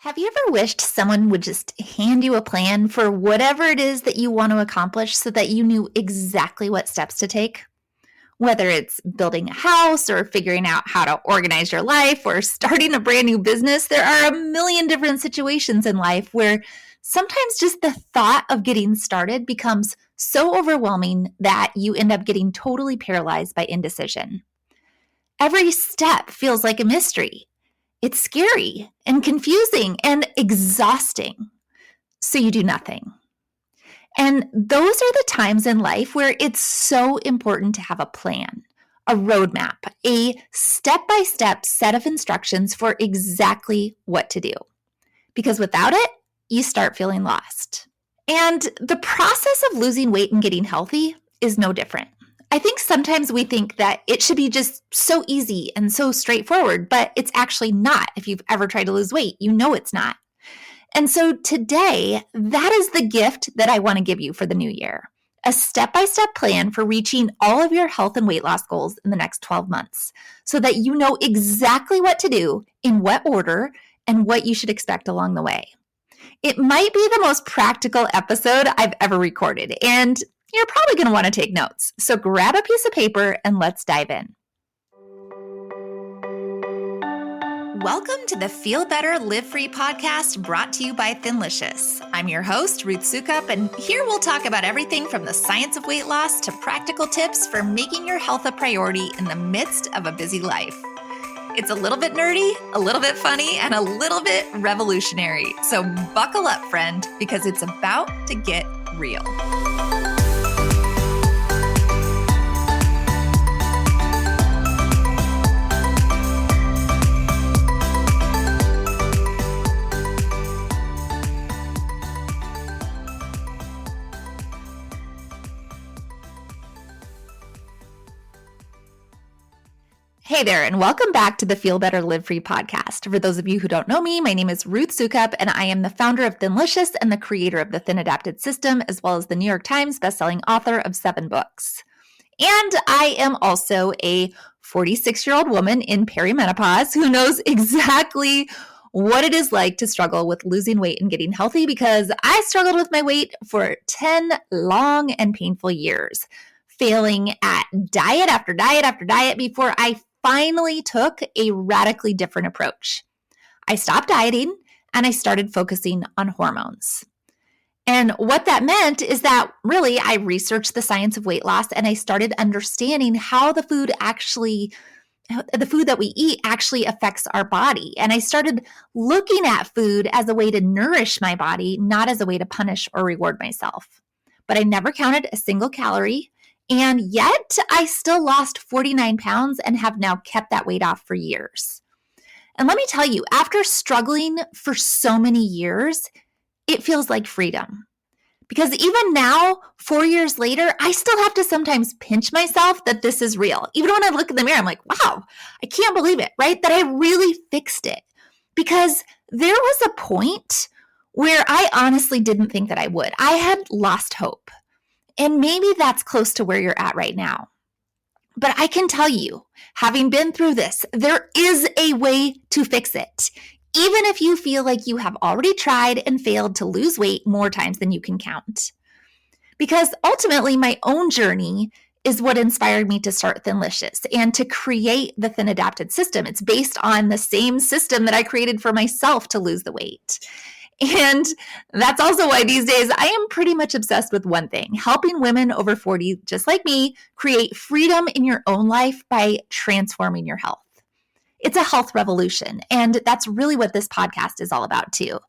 Have you ever wished someone would just hand you a plan for whatever it is that you want to accomplish so that you knew exactly what steps to take? Whether it's building a house or figuring out how to organize your life or starting a brand new business, there are a million different situations in life where sometimes just the thought of getting started becomes so overwhelming that you end up getting totally paralyzed by indecision. Every step feels like a mystery. It's scary and confusing and exhausting. So you do nothing. And those are the times in life where it's so important to have a plan, a roadmap, a step-by-step set of instructions for exactly what to do. Because without it, you start feeling lost. And the process of losing weight and getting healthy is no different. I think sometimes we think that it should be just so easy and so straightforward, but it's actually not. If you've ever tried to lose weight, you know it's not. And so today, that is the gift that I want to give you for the new year. A step-by-step plan for reaching all of your health and weight loss goals in the next 12 months so that you know exactly what to do, in what order, and what you should expect along the way. It might be the most practical episode I've ever recorded, and you're probably going to want to take notes. So grab a piece of paper and let's dive in. Welcome to the Feel Better, Live Free podcast brought to you by Thinlicious. I'm your host, Ruth Soukup, and here we'll talk about everything from the science of weight loss to practical tips for making your health a priority in the midst of a busy life. It's a little bit nerdy, a little bit funny, and a little bit revolutionary. So buckle up, friend, because it's about to get real. Hey there, and welcome back to the Feel Better, Live Free podcast. For those of you who don't know me, my name is Ruth Soukup, and I am the founder of Thinlicious and the creator of the Thin Adapted System, as well as the New York Times bestselling author of 7 books. And I am also a 46-year-old woman in perimenopause who knows exactly what it is like to struggle with losing weight and getting healthy, because I struggled with my weight for 10 long and painful years, failing at diet after diet after diet before I finally took a radically different approach. I stopped dieting and I started focusing on hormones. And what that meant is that really I researched the science of weight loss and I started understanding how the food that we eat actually affects our body. And I started looking at food as a way to nourish my body, not as a way to punish or reward myself. But I never counted a single calorie. And yet I still lost 49 pounds and have now kept that weight off for years. And let me tell you, after struggling for so many years, it feels like freedom. Because even now, 4 years later, I still have to sometimes pinch myself that this is real. Even when I look in the mirror, I'm like, wow, I can't believe it, right? That I really fixed it. Because there was a point where I honestly didn't think that I would. I had lost hope. And maybe that's close to where you're at right now. But I can tell you, having been through this, there is a way to fix it. Even if you feel like you have already tried and failed to lose weight more times than you can count. Because ultimately, my own journey is what inspired me to start Thinlicious and to create the Thin Adapted System. It's based on the same system that I created for myself to lose the weight. And that's also why these days I am pretty much obsessed with one thing: helping women over 40, just like me, create freedom in your own life by transforming your health. It's a health revolution, and that's really what this podcast is all about too.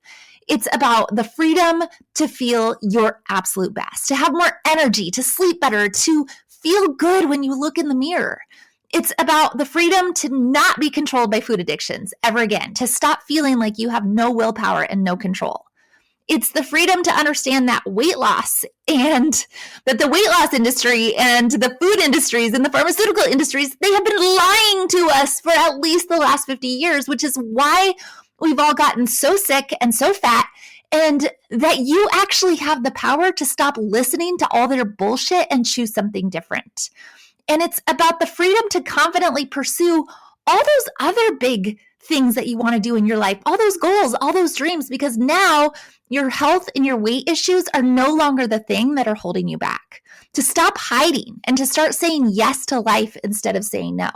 It's about the freedom to feel your absolute best, to have more energy, to sleep better, to feel good when you look in the mirror. It's about the freedom to not be controlled by food addictions ever again, to stop feeling like you have no willpower and no control. It's the freedom to understand that weight loss and that the weight loss industry and the food industries and the pharmaceutical industries, they have been lying to us for at least the last 50 years, which is why we've all gotten so sick and so fat, and that you actually have the power to stop listening to all their bullshit and choose something different. And it's about the freedom to confidently pursue all those other big things that you want to do in your life, all those goals, all those dreams, because now your health and your weight issues are no longer the thing that are holding you back. To stop hiding and to start saying yes to life instead of saying no.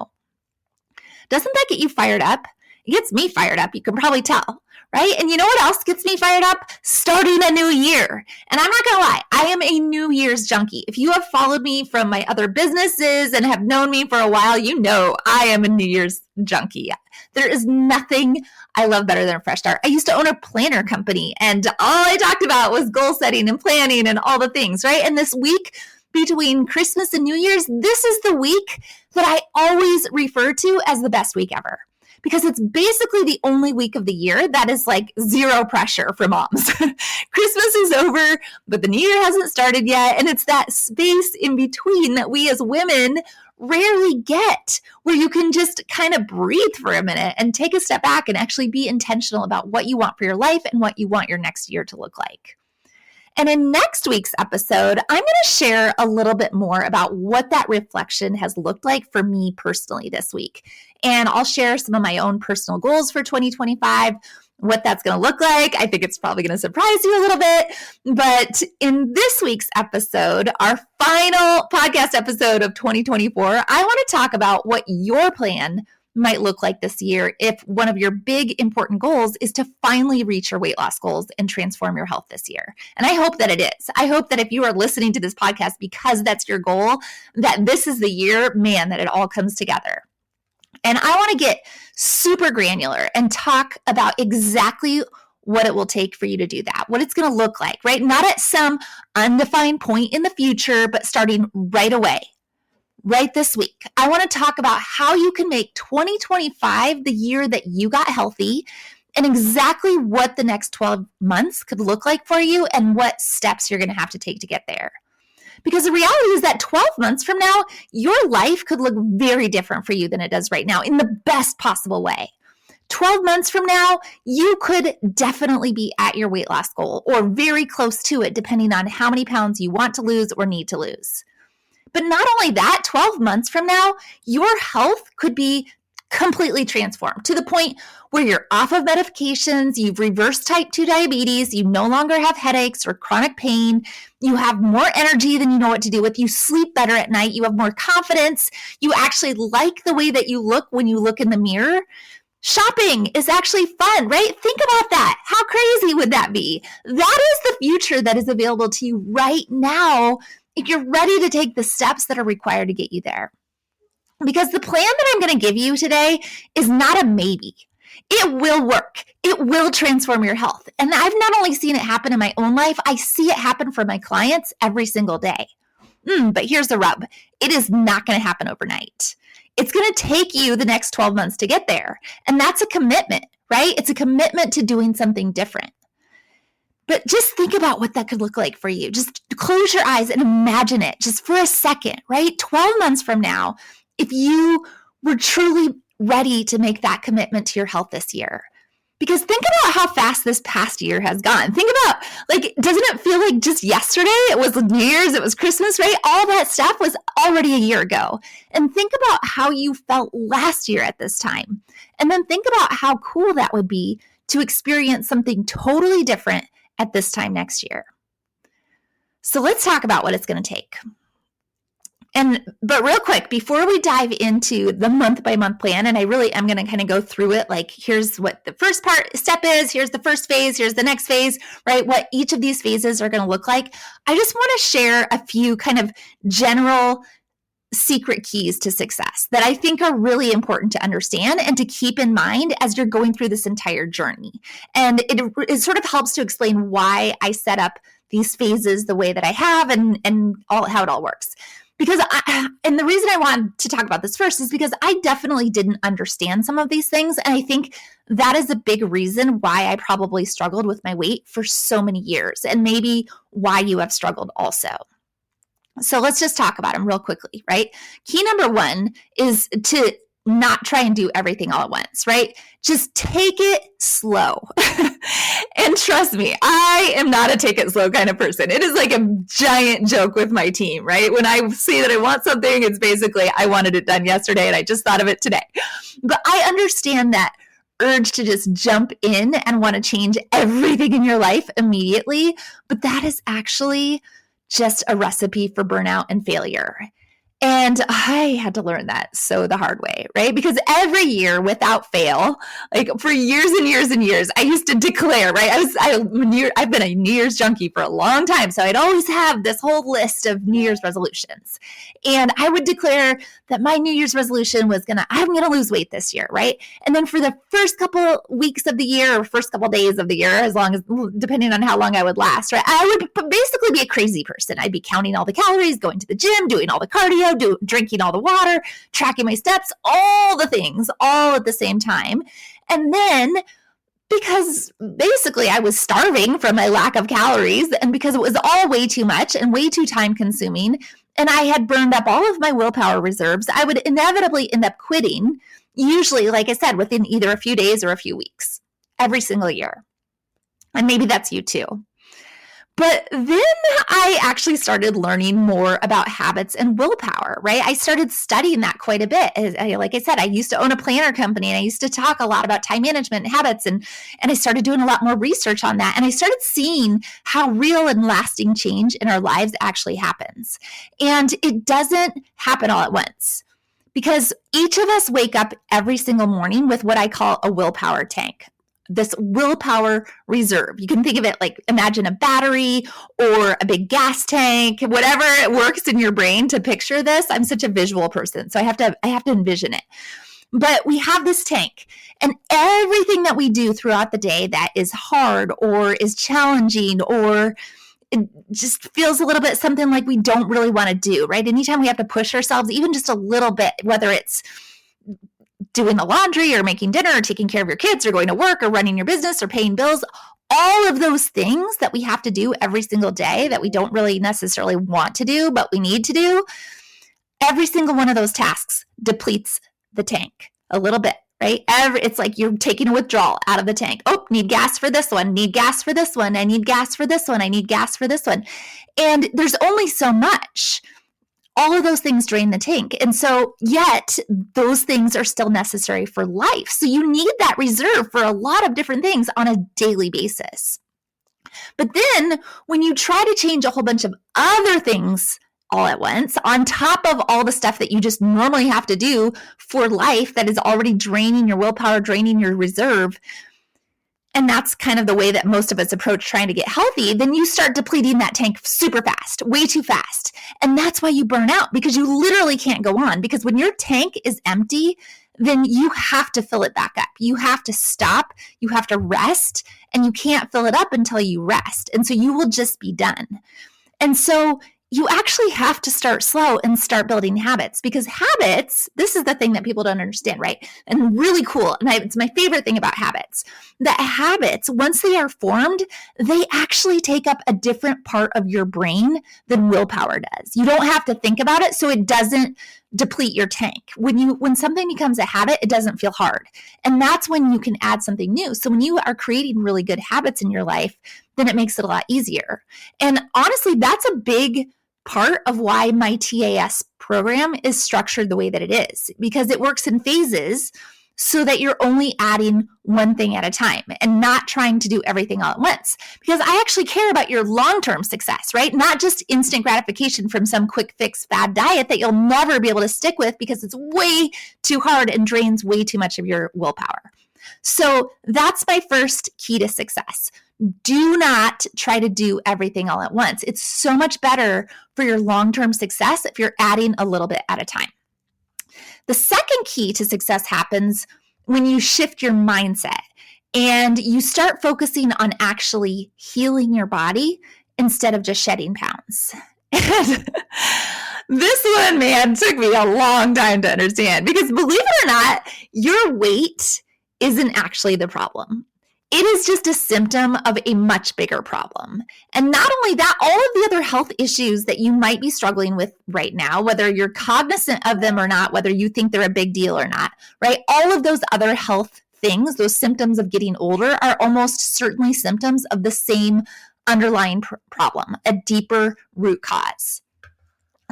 Doesn't that get you fired up? It gets me fired up. You can probably tell, right? And you know what else gets me fired up? Starting a new year. And I'm not going to lie, I am a New Year's junkie. If you have followed me from my other businesses and have known me for a while, you know I am a New Year's junkie. There is nothing I love better than a fresh start. I used to own a planner company, and all I talked about was goal setting and planning and all the things, right? And this week between Christmas and New Year's, this is the week that I always refer to as the best week ever, because it's basically the only week of the year that is like zero pressure for moms. Christmas is over, but the new year hasn't started yet. And it's that space in between that we as women rarely get, where you can just kind of breathe for a minute and take a step back and actually be intentional about what you want for your life and what you want your next year to look like. And in next week's episode, I'm going to share a little bit more about what that reflection has looked like for me personally this week. And I'll share some of my own personal goals for 2025, what that's going to look like. I think it's probably going to surprise you a little bit. But in this week's episode, our final podcast episode of 2024, I want to talk about what your plan might look like this year if one of your big important goals is to finally reach your weight loss goals and transform your health this year. And I hope that it is. I hope that if you are listening to this podcast because that's your goal, that this is the year, man, that it all comes together. And I want to get super granular and talk about exactly what it will take for you to do that, what it's going to look like, right? Not at some undefined point in the future, but starting right away. Right this week, I want to talk about how you can make 2025 the year that you got healthy and exactly what the next 12 months could look like for you and what steps you're going to have to take to get there. Because the reality is that 12 months from now, your life could look very different for you than it does right now in the best possible way. 12 months from now, you could definitely be at your weight loss goal or very close to it, depending on how many pounds you want to lose or need to lose. But not only that, 12 months from now, your health could be completely transformed to the point where you're off of medications, you've reversed type 2 diabetes, you no longer have headaches or chronic pain, you have more energy than you know what to do with, you sleep better at night, you have more confidence, you actually like the way that you look when you look in the mirror. Shopping is actually fun, right? Think about that. How crazy would that be? That is the future that is available to you right now if you're ready to take the steps that are required to get you there. Because the plan that I'm going to give you today is not a maybe. It will work. It will transform your health. And I've not only seen it happen in my own life, I see it happen for my clients every single day. But here's the rub. It is not going to happen overnight. It's going to take you the next 12 months to get there. And that's a commitment, right? It's a commitment to doing something different. But just think about what that could look like for you. Just close your eyes and imagine it just for a second, right? 12 months from now, if you were truly ready to make that commitment to your health this year. Because think about how fast this past year has gone. Think about, doesn't it feel like just yesterday? It was New Year's, it was Christmas, right? All that stuff was already a year ago. And think about how you felt last year at this time. And then think about how cool that would be to experience something totally different at this time next year. So let's talk about what it's going to take. But real quick, before we dive into the month by month plan, and I really am going to kind of go through it, like here's what the first step is, here's the first phase, here's the next phase, right? What each of these phases are going to look like. I just want to share a few kind of general secret keys to success that I think are really important to understand and to keep in mind as you're going through this entire journey. And it sort of helps to explain why I set up these phases the way that I have and how it all works. Because and the reason I wanted to talk about this first is because I definitely didn't understand some of these things. And I think that is a big reason why I probably struggled with my weight for so many years, and maybe why you have struggled also. So let's just talk about them real quickly, right? Key number one is to not try and do everything all at once, right? Just take it slow. And trust me, I am not a take it slow kind of person. It is like a giant joke with my team, right? When I say that I want something, it's basically I wanted it done yesterday and I just thought of it today. But I understand that urge to just jump in and want to change everything in your life immediately. But that is actually just a recipe for burnout and failure. And I had to learn that so the hard way, right? Because every year without fail, like for years and years and years, I used to declare, right? I've been a New Year's junkie for a long time. So I'd always have this whole list of New Year's resolutions. And I would declare that my New Year's resolution was I'm going to lose weight this year, right? And then for the first couple weeks of the year or first couple days of the year, depending on how long I would last, right? I would basically be a crazy person. I'd be counting all the calories, going to the gym, doing all the cardio, drinking all the water, tracking my steps, all the things, all at the same time. And then because basically I was starving from my lack of calories and because it was all way too much and way too time consuming, and I had burned up all of my willpower reserves, I would inevitably end up quitting, usually, like I said, within either a few days or a few weeks, every single year. And maybe that's you too. But then I actually started learning more about habits and willpower, right? I started studying that quite a bit. Like I said, I used to own a planner company and I used to talk a lot about time management and habits. And I started doing a lot more research on that. And I started seeing how real and lasting change in our lives actually happens. And it doesn't happen all at once because each of us wake up every single morning with what I call a willpower tank. This willpower reserve. You can think of it like imagine a battery or a big gas tank, whatever it works in your brain to picture this. I'm such a visual person, so I have to envision it. But we have this tank, and everything that we do throughout the day that is hard or is challenging or it just feels a little bit something like we don't really want to do, right? Anytime we have to push ourselves, even just a little bit, whether it's doing the laundry or making dinner or taking care of your kids or going to work or running your business or paying bills, all of those things that we have to do every single day that we don't really necessarily want to do, but we need to do, every single one of those tasks depletes the tank a little bit, right? It's like you're taking a withdrawal out of the tank. Oh, need gas for this one, need gas for this one, I need gas for this one, I need gas for this one. And there's only so much. All of those things drain the tank. And so yet those things are still necessary for life. So you need that reserve for a lot of different things on a daily basis. But then when you try to change a whole bunch of other things all at once, on top of all the stuff that you just normally have to do for life that is already draining your willpower, draining your reserve, and that's kind of the way that most of us approach trying to get healthy, then you start depleting that tank super fast, way too fast. And that's why you burn out, because you literally can't go on. Because when your tank is empty, then you have to fill it back up. You have to stop, you have to rest, and you can't fill it up until you rest. And so you will just be done. And so you actually have to start slow and start building habits, because habits, this is the thing that people don't understand, right? And really cool. And it's my favorite thing about habits, that habits, once they are formed, they actually take up a different part of your brain than willpower does. You don't have to think about it, so it doesn't deplete your tank. When something becomes a habit, it doesn't feel hard. And that's when you can add something new. So when you are creating really good habits in your life, then it makes it a lot easier. And honestly, that's a big part of why my TAS program is structured the way that it is, because it works in phases so that you're only adding one thing at a time and not trying to do everything all at once. Because I actually care about your long-term success, right? Not just instant gratification from some quick fix fad diet that you'll never be able to stick with because it's way too hard and drains way too much of your willpower. So that's my first key to success. Do not try to do everything all at once. It's so much better for your long-term success if you're adding a little bit at a time. The second key to success happens when you shift your mindset and you start focusing on actually healing your body instead of just shedding pounds. And this one, man, took me a long time to understand, because believe it or not, your weight isn't actually the problem. It is just a symptom of a much bigger problem. And not only that, all of the other health issues that you might be struggling with right now, whether you're cognizant of them or not, whether you think they're a big deal or not, right? All of those other health things, those symptoms of getting older, are almost certainly symptoms of the same underlying problem, a deeper root cause.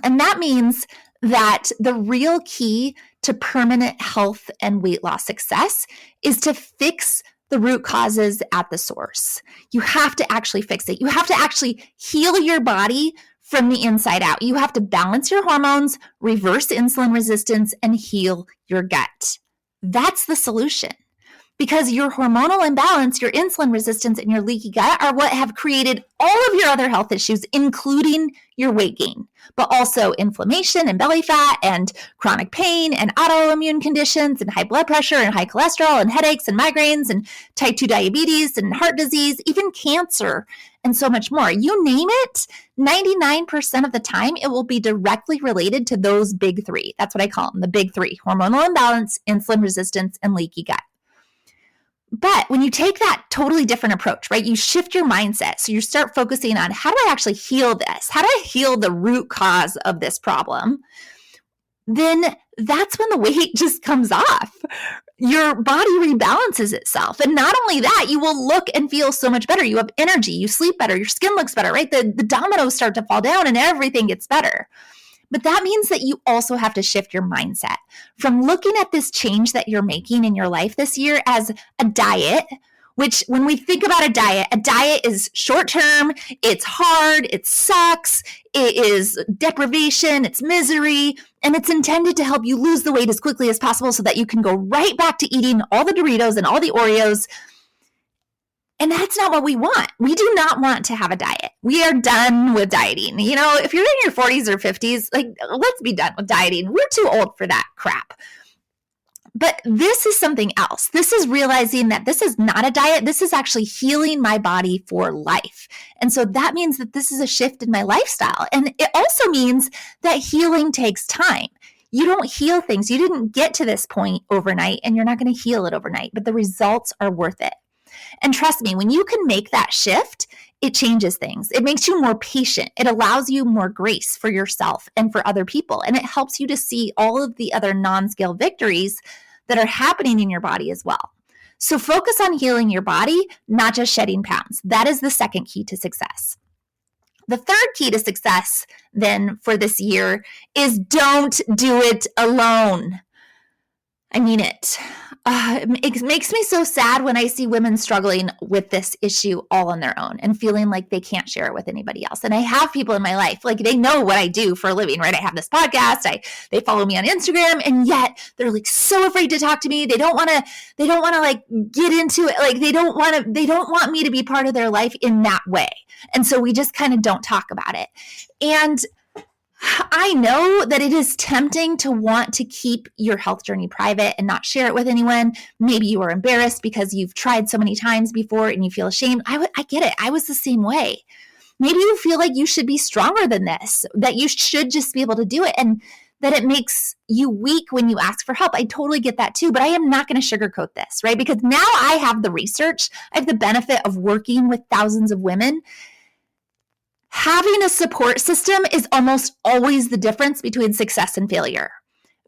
And that means that the real key to permanent health and weight loss success is to fix the root causes at the source. You have to actually fix it. You have to actually heal your body from the inside out. You have to balance your hormones, reverse insulin resistance, and heal your gut. That's the solution. Because your hormonal imbalance, your insulin resistance, and your leaky gut are what have created all of your other health issues, including your weight gain, but also inflammation and belly fat and chronic pain and autoimmune conditions and high blood pressure and high cholesterol and headaches and migraines and type 2 diabetes and heart disease, even cancer, and so much more. You name it, 99% of the time, it will be directly related to those big three. That's what I call them, the big three: hormonal imbalance, insulin resistance, and leaky gut. But when you take that totally different approach, right, you shift your mindset. So you start focusing on, how do I actually heal this? How do I heal the root cause of this problem? Then that's when the weight just comes off. Your body rebalances itself. And not only that, you will look and feel so much better. You have energy, you sleep better, your skin looks better, right? The dominoes start to fall down and everything gets better. But that means that you also have to shift your mindset from looking at this change that you're making in your life this year as a diet, which when we think about a diet is short-term, it's hard, it sucks, it is deprivation, it's misery, and it's intended to help you lose the weight as quickly as possible so that you can go right back to eating all the Doritos and all the Oreos. And that's not what we want. We do not want to have a diet. We are done with dieting. You know, if you're in your 40s or 50s, like, let's be done with dieting. We're too old for that crap. But this is something else. This is realizing that this is not a diet. This is actually healing my body for life. And so that means that this is a shift in my lifestyle. And it also means that healing takes time. You don't heal things. You didn't get to this point overnight, and you're not going to heal it overnight, but the results are worth it. And trust me, when you can make that shift, it changes things. It makes you more patient. It allows you more grace for yourself and for other people. And it helps you to see all of the other non-scale victories that are happening in your body as well. So focus on healing your body, not just shedding pounds. That is the second key to success. The third key to success then for this year is don't do it alone. I mean it. It makes me so sad when I see women struggling with this issue all on their own and feeling like they can't share it with anybody else. And I have people in my life, like, they know what I do for a living, right? I have this podcast, they follow me on Instagram, and yet they're like so afraid to talk to me. They don't want to like get into it. Like they don't want me to be part of their life in that way. And so we just kind of don't talk about it. And I know that it is tempting to want to keep your health journey private and not share it with anyone. Maybe you are embarrassed because you've tried so many times before and you feel ashamed. I get it. I was the same way. Maybe you feel like you should be stronger than this, that you should just be able to do it, and that it makes you weak when you ask for help. I totally get that too, but I am not going to sugarcoat this, right? Because now I have the research. I have the benefit of working with thousands of women. Having a support system is almost always the difference between success and failure.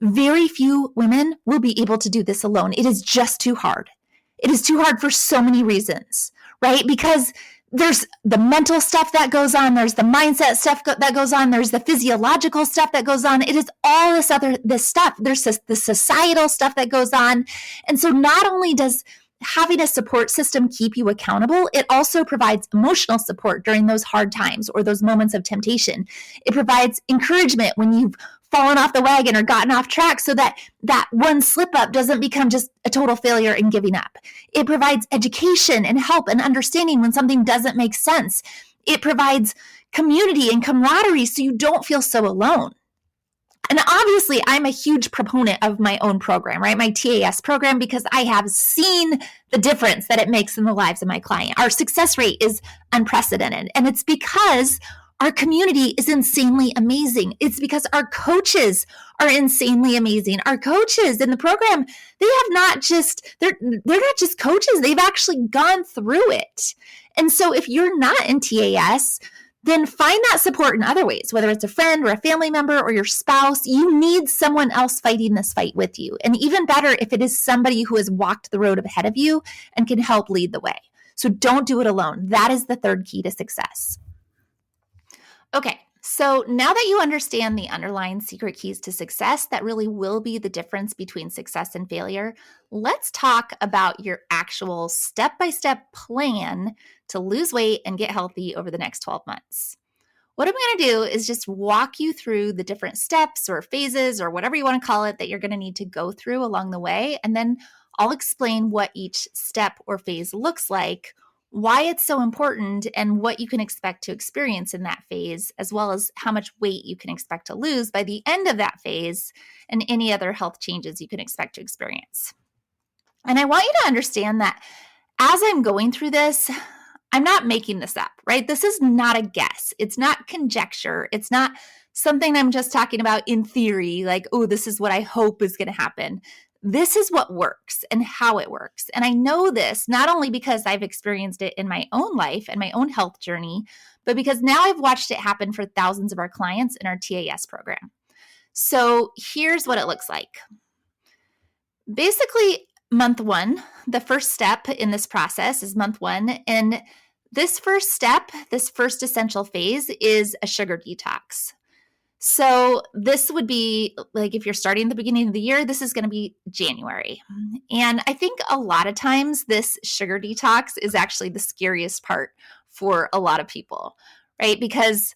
Very few women will be able to do this alone. It is just too hard. It is too hard for so many reasons, right? Because there's the mental stuff that goes on. There's the mindset stuff that goes on. There's the physiological stuff that goes on. It is all this stuff. There's the societal stuff that goes on. And so not only does having a support system keep you accountable, it also provides emotional support during those hard times or those moments of temptation. It provides encouragement when you've fallen off the wagon or gotten off track, so that one slip up doesn't become just a total failure and giving up. It provides education and help and understanding when something doesn't make sense. It provides community and camaraderie so you don't feel so alone. And obviously, I'm a huge proponent of my own program, right? My TAS program, because I have seen the difference that it makes in the lives of my client. Our success rate is unprecedented. And it's because our community is insanely amazing. It's because our coaches are insanely amazing. Our coaches in the program, they're not just coaches. They've actually gone through it. And so if you're not in TAS, then find that support in other ways, whether it's a friend or a family member or your spouse. You need someone else fighting this fight with you. And even better if it is somebody who has walked the road ahead of you and can help lead the way. So don't do it alone. That is the third key to success. Okay, So now that you understand the underlying secret keys to success that really will be the difference between success and failure, let's talk about your actual step-by-step plan to lose weight and get healthy over the next 12 months. What I'm going to do is just walk you through the different steps or phases or whatever you want to call it that you're going to need to go through along the way. And then I'll explain what each step or phase looks like, why it's so important, and what you can expect to experience in that phase, as well as how much weight you can expect to lose by the end of that phase and any other health changes you can expect to experience. And I want you to understand that as I'm going through this, I'm not making this up, right? This is not a guess. It's not conjecture. It's not something I'm just talking about in theory, like, oh, this is what I hope is going to happen. This is what works and how it works. And I know this not only because I've experienced it in my own life and my own health journey, but because now I've watched it happen for thousands of our clients in our TAS program. So here's what it looks like. Basically, month one, the first step in this process is month one. And this first step, this first essential phase is a sugar detox. So this would be like if you're starting at the beginning of the year, this is going to be January. And I think a lot of times this sugar detox is actually the scariest part for a lot of people, right? Because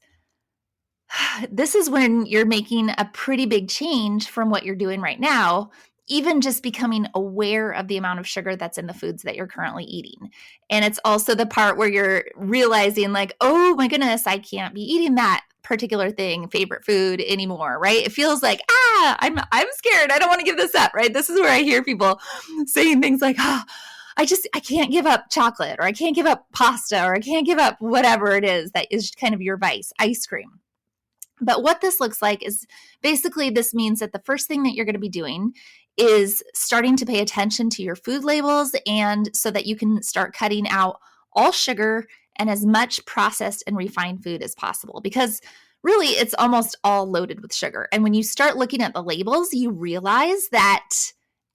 this is when you're making a pretty big change from what you're doing right now, even just becoming aware of the amount of sugar that's in the foods that you're currently eating. And it's also the part where you're realizing like, oh my goodness, I can't be eating that particular thing, favorite food anymore, right? It feels like, I'm scared. I don't want to give this up, right? This is where I hear people saying things like, I can't give up chocolate, or I can't give up pasta, or I can't give up whatever it is that is kind of your vice, ice cream. But what this looks like is basically this means that the first thing that you're going to be doing is starting to pay attention to your food labels, and so that you can start cutting out all sugar and as much processed and refined food as possible, because really it's almost all loaded with sugar. And when you start looking at the labels, you realize that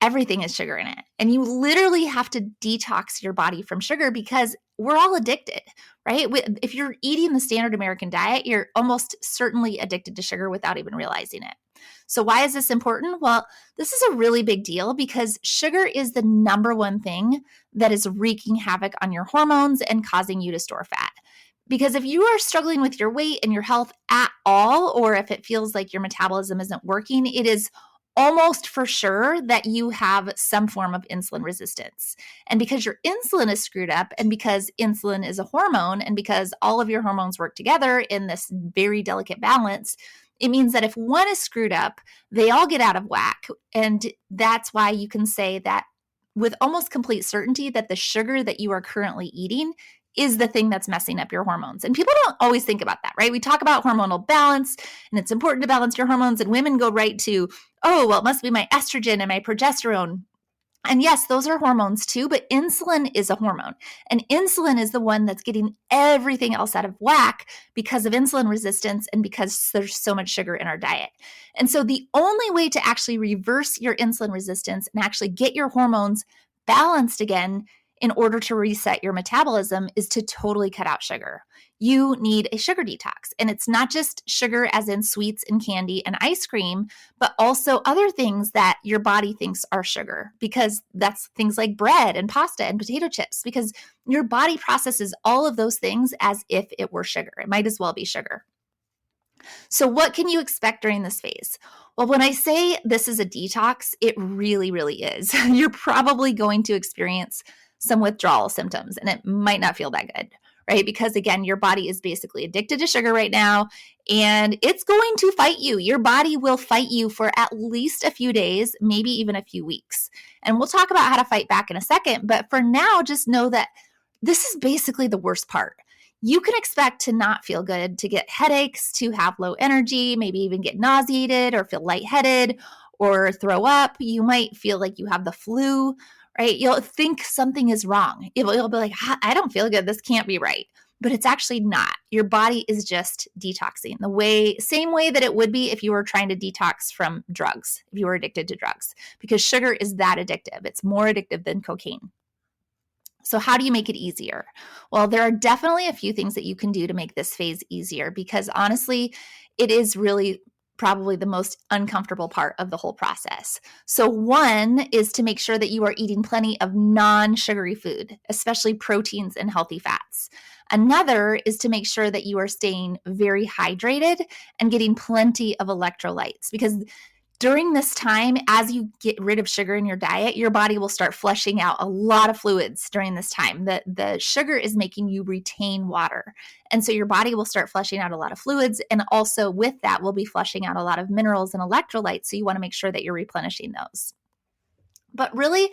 everything is sugar in it. And you literally have to detox your body from sugar because we're all addicted, right? If you're eating the standard American diet, you're almost certainly addicted to sugar without even realizing it. So why is this important? Well, this is a really big deal because sugar is the number one thing that is wreaking havoc on your hormones and causing you to store fat. Because if you are struggling with your weight and your health at all, or if it feels like your metabolism isn't working, it is almost for sure that you have some form of insulin resistance. And because your insulin is screwed up, and because insulin is a hormone, and because all of your hormones work together in this very delicate balance, it means that if one is screwed up, they all get out of whack. And that's why you can say that with almost complete certainty that the sugar that you are currently eating is the thing that's messing up your hormones. And people don't always think about that, right? We talk about hormonal balance, and it's important to balance your hormones, and women go right to, oh, well, it must be my estrogen and my progesterone. And yes, those are hormones too, but insulin is a hormone. And insulin is the one that's getting everything else out of whack because of insulin resistance and because there's so much sugar in our diet. And so the only way to actually reverse your insulin resistance and actually get your hormones balanced again in order to reset your metabolism is to totally cut out sugar. You need a sugar detox. And it's not just sugar as in sweets and candy and ice cream, but also other things that your body thinks are sugar, because that's things like bread and pasta and potato chips, because your body processes all of those things as if it were sugar. It might as well be sugar. So what can you expect during this phase? Well, when I say this is a detox, it really, really is. You're probably going to experience some withdrawal symptoms, and it might not feel that good, right? Because again, your body is basically addicted to sugar right now, and it's going to fight you. Your body will fight you for at least a few days, maybe even a few weeks. And we'll talk about how to fight back in a second, but for now, just know that this is basically the worst part. You can expect to not feel good, to get headaches, to have low energy, maybe even get nauseated or feel lightheaded or throw up. You might feel like you have the flu, right? You'll think something is wrong. You'll be like, I don't feel good. This can't be right. But it's actually not. Your body is just detoxing same way that it would be if you were trying to detox from drugs, if you were addicted to drugs, because sugar is that addictive. It's more addictive than cocaine. So how do you make it easier? Well, there are definitely a few things that you can do to make this phase easier, because honestly, it is really probably the most uncomfortable part of the whole process. So one is to make sure that you are eating plenty of non-sugary food, especially proteins and healthy fats. Another is to make sure that you are staying very hydrated and getting plenty of electrolytes, because during this time, as you get rid of sugar in your diet, your body will start flushing out a lot of fluids during this time. The sugar is making you retain water. And so your body will start flushing out a lot of fluids. And also with that, we'll be flushing out a lot of minerals and electrolytes. So you want to make sure that you're replenishing those. But really,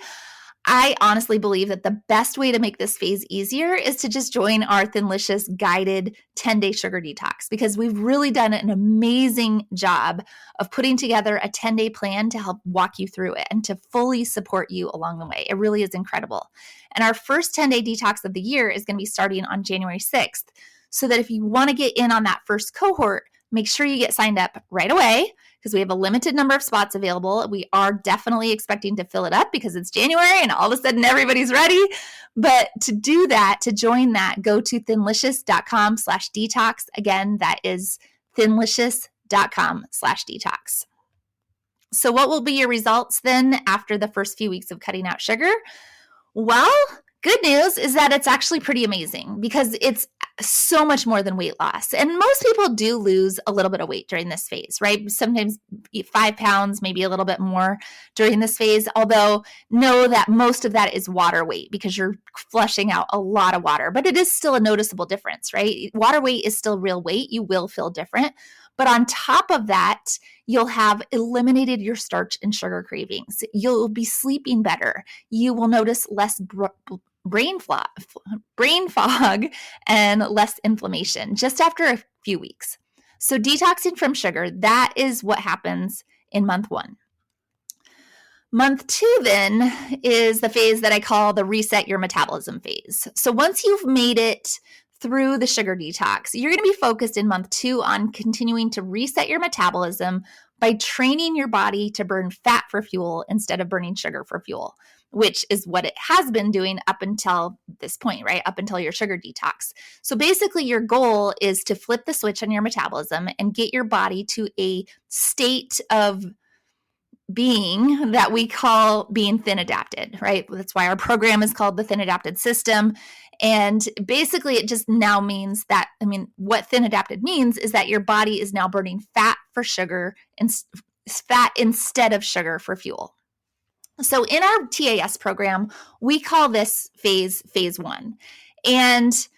I honestly believe that the best way to make this phase easier is to just join our Thinlicious guided 10-day sugar detox, because we've really done an amazing job of putting together a 10-day plan to help walk you through it and to fully support you along the way. It really is incredible. And our first 10-day detox of the year is going to be starting on January 6th. So that if you want to get in on that first cohort, make sure you get signed up right away, because we have a limited number of spots available. We are definitely expecting to fill it up because it's January and all of a sudden everybody's ready. But to do that, to join that, go to thinlicious.com/detox. Again, that is thinlicious.com/detox. So what will be your results then after the first few weeks of cutting out sugar? Well, good news is that it's actually pretty amazing, because it's so much more than weight loss. And most people do lose a little bit of weight during this phase, right? Sometimes 5 pounds, maybe a little bit more during this phase, although know that most of that is water weight because you're flushing out a lot of water. But it is still a noticeable difference, right? Water weight is still real weight. You will feel different. But on top of that, you'll have eliminated your starch and sugar cravings. You'll be sleeping better. You will notice less brain fog and less inflammation just after a few weeks. So detoxing from sugar, that is what happens in month 1. Month 2 then is the phase that I call the reset your metabolism phase. So once you've made it through the sugar detox, you're going to be focused in month 2 on continuing to reset your metabolism by training your body to burn fat for fuel instead of burning sugar for fuel, which is what it has been doing up until this point, right? Up until your sugar detox. So basically your goal is to flip the switch on your metabolism and get your body to a state of being that we call being thin adapted, right? That's why our program is called the Thin Adapted System. And basically it just now means that, what thin adapted means is that your body is now burning fat for sugar and fat instead of sugar for fuel. So in our TAS program, we call this phase 1. And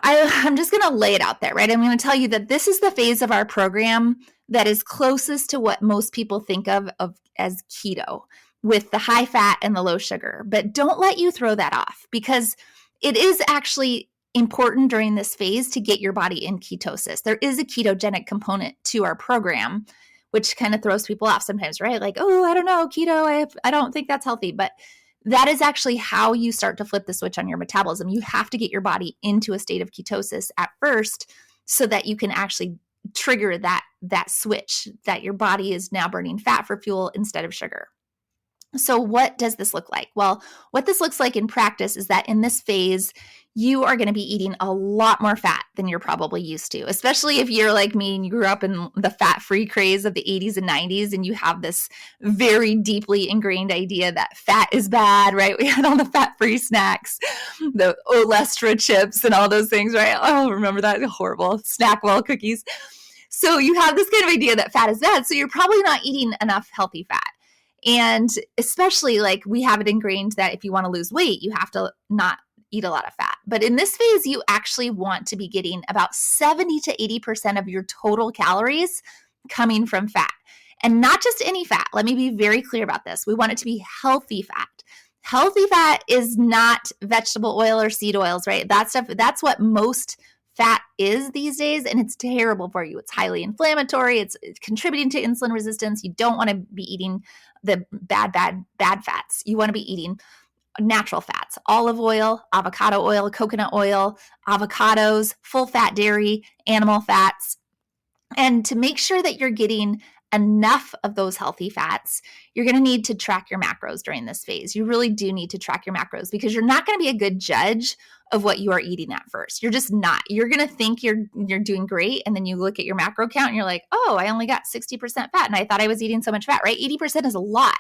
I'm just going to lay it out there, right? I'm going to tell you that this is the phase of our program that is closest to what most people think of as keto, with the high fat and the low sugar. But don't let you throw that off, because it is actually important during this phase to get your body in ketosis. There is a ketogenic component to our program, which kind of throws people off sometimes, right? Like, oh, I don't know, keto, I don't think that's healthy. But that is actually how you start to flip the switch on your metabolism. You have to get your body into a state of ketosis at first so that you can actually trigger that switch, that your body is now burning fat for fuel instead of sugar. So what does this look like? Well, what this looks like in practice is that in this phase, you are going to be eating a lot more fat than you're probably used to, especially if you're like me and you grew up in the fat-free craze of the 80s and 90s, and you have this very deeply ingrained idea that fat is bad, right? We had all the fat-free snacks, the Olestra chips and all those things, right? Oh, remember that? Horrible Snackwell cookies. So you have this kind of idea that fat is bad, so you're probably not eating enough healthy fat. And especially like we have it ingrained that if you want to lose weight, you have to not eat a lot of fat. But in this phase, you actually want to be getting about 70 to 80% of your total calories coming from fat. And not just any fat. Let me be very clear about this. We want it to be healthy fat. Healthy fat is not vegetable oil or seed oils, right? That stuff, that's what most fat is these days, and it's terrible for you. It's highly inflammatory. It's contributing to insulin resistance. You don't want to be eating the bad fats. You want to be eating natural fats, olive oil, avocado oil, coconut oil, avocados, full fat dairy, animal fats. And to make sure that you're getting enough of those healthy fats, you're going to need to track your macros during this phase. You really do need to track your macros because you're not going to be a good judge of what you are eating at first. You're just not. You're going to think you're doing great, and then you look at your macro count and you're like, oh, I only got 60% fat and I thought I was eating so much fat, right? 80% is a lot.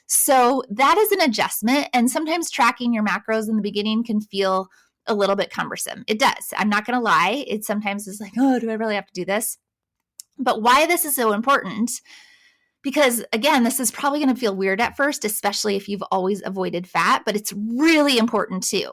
So that is an adjustment, and sometimes tracking your macros in the beginning can feel a little bit cumbersome. It does. I'm not going to lie. It sometimes is like, oh, do I really have to do this? But why this is so important, because again, this is probably going to feel weird at first, especially if you've always avoided fat, but it's really important too.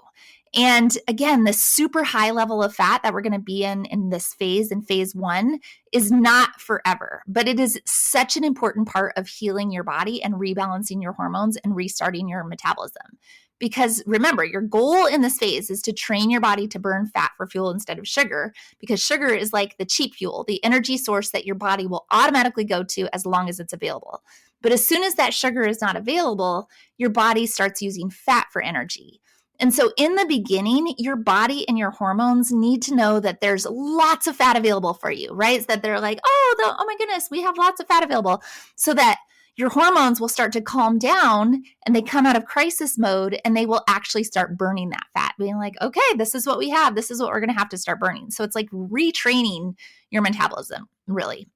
And again, this super high level of fat that we're going to be in this phase, in phase 1, is not forever, but it is such an important part of healing your body and rebalancing your hormones and restarting your metabolism. Because remember, your goal in this phase is to train your body to burn fat for fuel instead of sugar, because sugar is like the cheap fuel, the energy source that your body will automatically go to as long as it's available. But as soon as that sugar is not available, your body starts using fat for energy. And so in the beginning, your body and your hormones need to know that there's lots of fat available for you, right? So that they're like, oh my goodness, we have lots of fat available, so that your hormones will start to calm down and they come out of crisis mode and they will actually start burning that fat, being like, okay, this is what we have. This is what we're going to have to start burning. So it's like retraining your metabolism, really.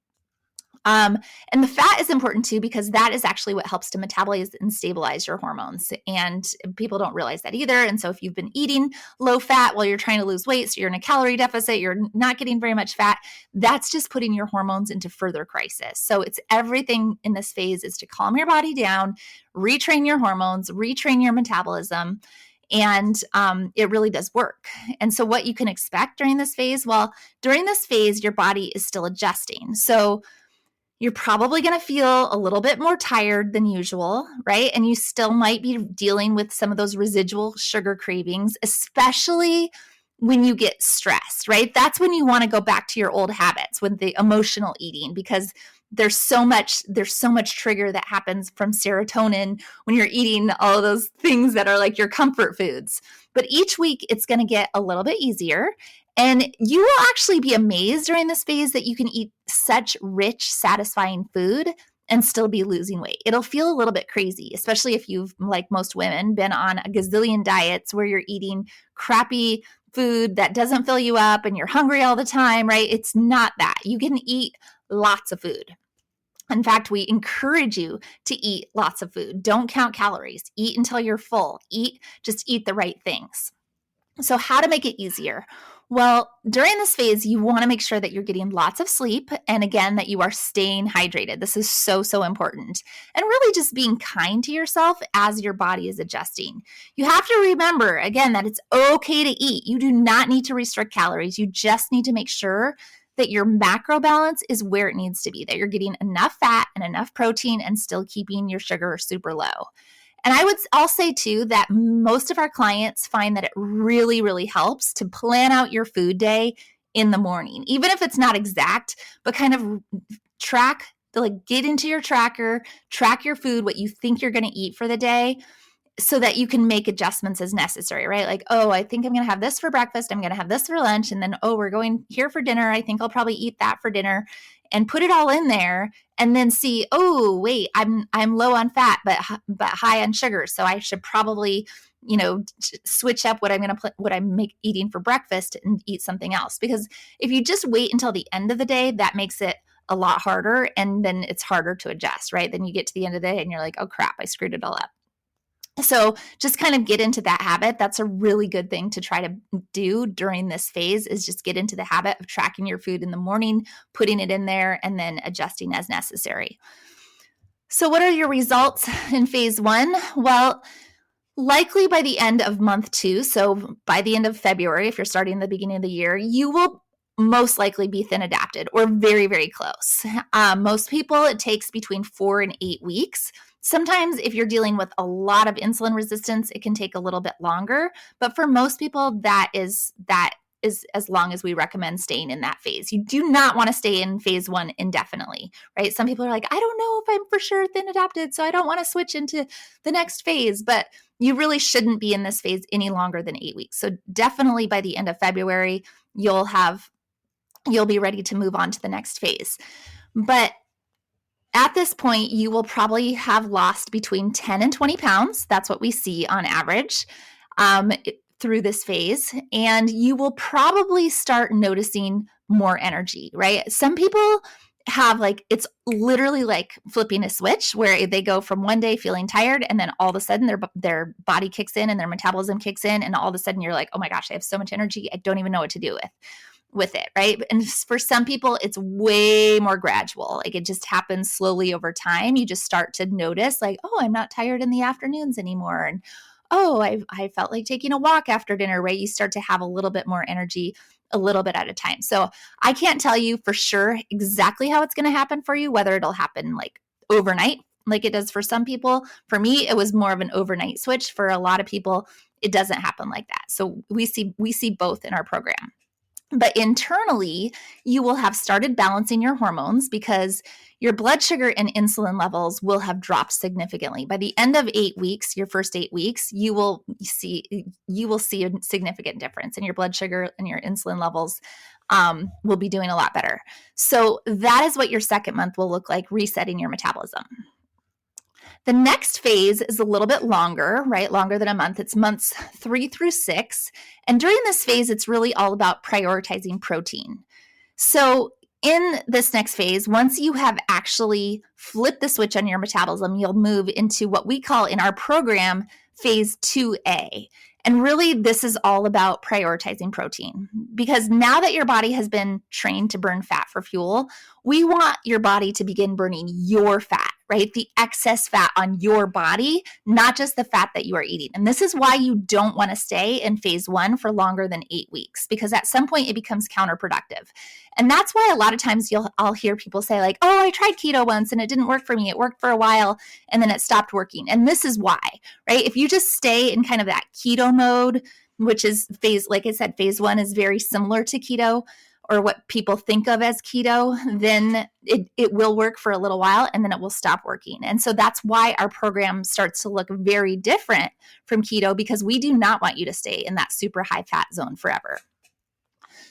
And the fat is important too, because that is actually what helps to metabolize and stabilize your hormones. And people don't realize that either. And so if you've been eating low fat while you're trying to lose weight, so you're in a calorie deficit, you're not getting very much fat, that's just putting your hormones into further crisis. So it's everything in this phase is to calm your body down, retrain your hormones, retrain your metabolism. And it really does work. And so what you can expect during this phase, well, during this phase, your body is still adjusting. So you're probably going to feel a little bit more tired than usual, right? And you still might be dealing with some of those residual sugar cravings, especially when you get stressed, right? That's when you want to go back to your old habits with the emotional eating, because there's so much trigger that happens from serotonin when you're eating all of those things that are like your comfort foods. But each week it's going to get a little bit easier. And you will actually be amazed during this phase that you can eat such rich, satisfying food and still be losing weight. It'll feel a little bit crazy, especially if you've, like most women, been on a gazillion diets where you're eating crappy food that doesn't fill you up and you're hungry all the time, right? It's not that. You can eat lots of food. In fact, we encourage you to eat lots of food. Don't count calories. Eat until you're full. Just eat the right things. So how to make it easier? Well, during this phase, you want to make sure that you're getting lots of sleep, and again, that you are staying hydrated. This is so, so important. And really just being kind to yourself as your body is adjusting. You have to remember, again, that it's okay to eat. You do not need to restrict calories. You just need to make sure that your macro balance is where it needs to be, that you're getting enough fat and enough protein and still keeping your sugar super low. And I'll say too that most of our clients find that it really, really helps to plan out your food day in the morning, even if it's not exact, but kind of get into your tracker, track your food, what you think you're going to eat for the day, so that you can make adjustments as necessary, right? Like, oh, I think I'm going to have this for breakfast. I'm going to have this for lunch. And then, oh, we're going here for dinner. I think I'll probably eat that for dinner, and put it all in there, and then see, oh, wait, I'm low on fat, but high on sugar. So I should probably, switch up what I'm eating for breakfast and eat something else. Because if you just wait until the end of the day, that makes it a lot harder. And then it's harder to adjust, right? Then you get to the end of the day and you're like, oh crap, I screwed it all up. So just kind of get into that habit. That's a really good thing to try to do during this phase, is just get into the habit of tracking your food in the morning, putting it in there, and then adjusting as necessary. So what are your results in phase 1? Well, likely by the end of month 2, so by the end of February, if you're starting the beginning of the year, you will most likely be thin adapted, or very, very close. Most people, it takes between 4 and 8 weeks. Sometimes if you're dealing with a lot of insulin resistance, it can take a little bit longer. But for most people, that is as long as we recommend staying in that phase. You do not want to stay in phase 1 indefinitely, right? Some people are like, I don't know if I'm for sure thin adapted, so I don't want to switch into the next phase. But you really shouldn't be in this phase any longer than 8 weeks. So definitely by the end of February, you'll be ready to move on to the next phase. But At this point, you will probably have lost between 10 and 20 pounds. That's what we see on average through this phase. And you will probably start noticing more energy, right? Some people have it's literally like flipping a switch where they go from one day feeling tired and then all of a sudden their body kicks in and their metabolism kicks in and all of a sudden you're like, oh my gosh, I have so much energy, I don't even know what to do with it, right? And for some people, it's way more gradual. Like it just happens slowly over time. You just start to notice oh, I'm not tired in the afternoons anymore. And oh, I felt like taking a walk after dinner, right? You start to have a little bit more energy a little bit at a time. So I can't tell you for sure exactly how it's going to happen for you, whether it'll happen overnight, like it does for some people. For me, it was more of an overnight switch. For a lot of people, it doesn't happen like that. So we see both in our program. But internally, you will have started balancing your hormones because your blood sugar and insulin levels will have dropped significantly. By the end of 8 weeks, your first 8 weeks, you will see a significant difference in your blood sugar and your insulin levels will be doing a lot better. So that is what your second month will look like, resetting your metabolism. The next phase is a little bit longer, right? Longer than a month. It's months 3 through 6. And during this phase, it's really all about prioritizing protein. So in this next phase, once you have actually flipped the switch on your metabolism, you'll move into what we call in our program phase 2A. And really, this is all about prioritizing protein because now that your body has been trained to burn fat for fuel, we want your body to begin burning your fat, right? The excess fat on your body, not just the fat that you are eating. And this is why you don't want to stay in phase 1 for longer than 8 weeks, because at some point it becomes counterproductive. And that's why a lot of times I'll hear people say oh, I tried keto once and it didn't work for me. It worked for a while and then it stopped working. And this is why, right? If you just stay in kind of that keto mode, which is like I said, phase 1 is very similar to keto, or what people think of as keto, then it will work for a little while and then it will stop working. And so that's why our program starts to look very different from keto, because we do not want you to stay in that super high fat zone forever.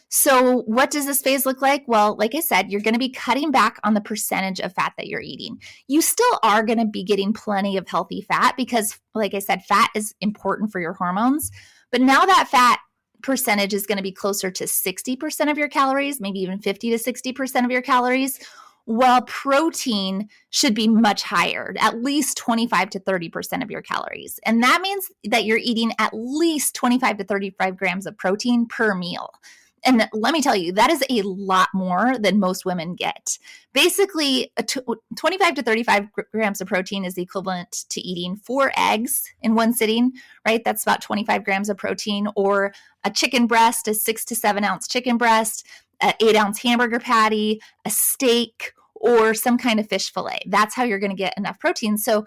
So what does this phase look like? Well, like I said, you're going to be cutting back on the percentage of fat that you're eating. You still are going to be getting plenty of healthy fat because, like I said, fat is important for your hormones. But now that fat percentage is going to be closer to 60% of your calories, maybe even 50 to 60% of your calories, while protein should be much higher, at least 25 to 30% of your calories. And that means that you're eating at least 25 to 35 grams of protein per meal. And let me tell you, that is a lot more than most women get. Basically, 25 to 35 grams of protein is the equivalent to eating 4 eggs in one sitting, right? That's about 25 grams of protein, or a chicken breast, a 6 to 7 ounce chicken breast, an 8 ounce hamburger patty, a steak, or some kind of fish fillet. That's how you're going to get enough protein. So